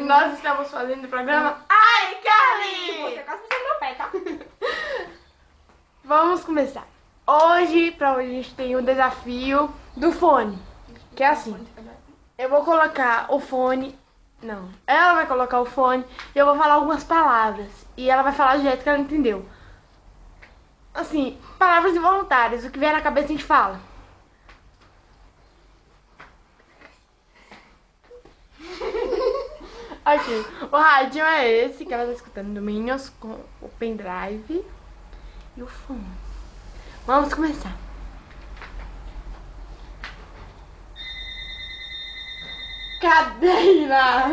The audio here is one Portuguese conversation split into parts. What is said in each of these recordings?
nós estamos fazendo o programa iCarly! Você quase pisou no meu pé, tá? Vamos começar. Hoje a gente tem o desafio do fone. Que é assim. Eu vou colocar o fone. Não. Ela vai colocar o fone e eu vou falar algumas palavras. E ela vai falar do jeito que ela entendeu. Assim, palavras involuntárias. O que vier na cabeça a gente fala. Aqui, o rádio é esse que ela tá escutando do Minions com o pendrive e o fone. Vamos começar. Cadeira!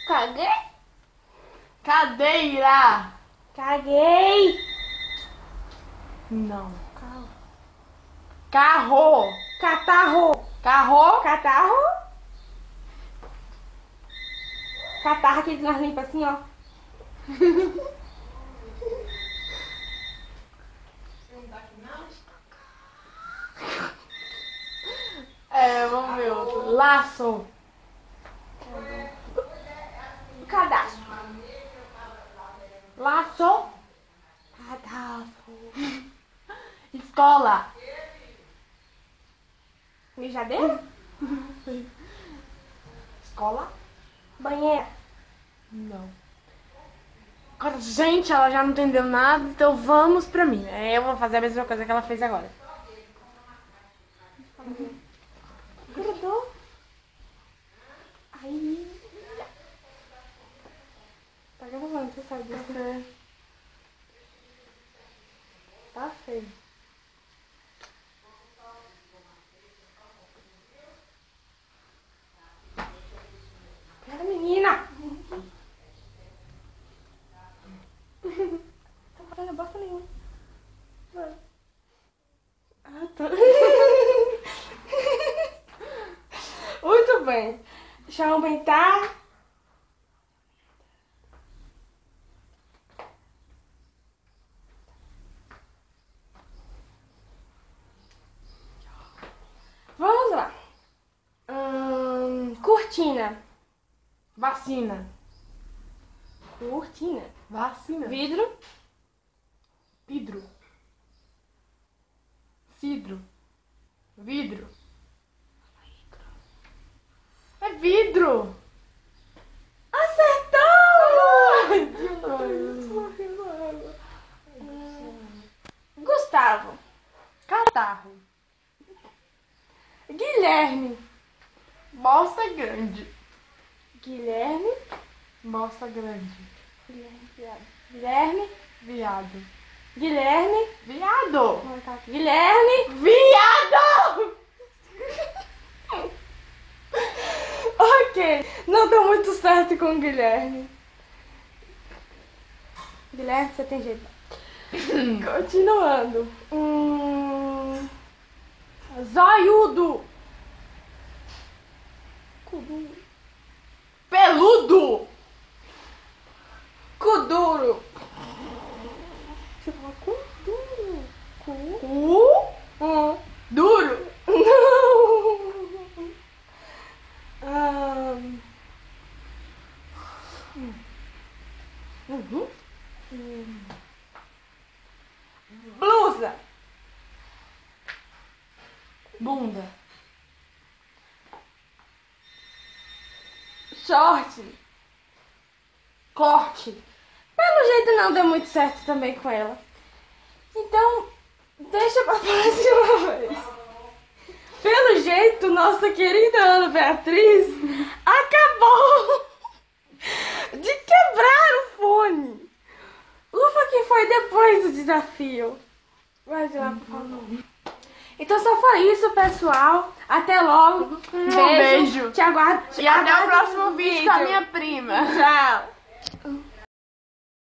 Caguei? Cadeira! Caguei! Não. Carro! Catarro! Carro! Catarro? Catarro aqui que nós limpa assim, ó. Vamos ver outro. Laço! Cadastro. Laço! Cadastro. Escola! Mijadeira? Escola? Banheira. Não. Agora, gente, ela já não entendeu nada, então vamos pra mim. Eu vou fazer a mesma coisa que ela fez agora. Grudou. Aí. Tá gravando, você sabe disso. Tá feio. Pera, menina. Tá fazendo bosta nenhuma. Vai. Ah, tá. Muito bem. Deixa eu aumentar. Vamos lá. Cortina. Vacina. Cortina. Vacina. Vidro. Vidro. Cidro. Vidro. É vidro! Gustavo. Catarro. Guilherme. Bosta grande. Guilherme. Bosta grande. Guilherme. Viado. Guilherme. Viado! Guilherme. Viado! Ok. Não deu muito certo com o Guilherme. Guilherme, você tem jeito. Continuando. Zoiudo. Cuduro. Peludo! Cuduro. Você fala cuduro. Duro! Não. Blusa. Bunda. Short. Corte. Pelo jeito não deu muito certo também com ela. Então, deixa pra próxima vez. Pelo jeito, nossa querida Ana Beatriz acabou de quebrar o fone. Ufa, que foi depois do desafio. Vai de lá, por favor. Então só foi isso, pessoal. Até logo. Beijo. Te aguardo. E até o próximo vídeo com a minha prima. Tchau.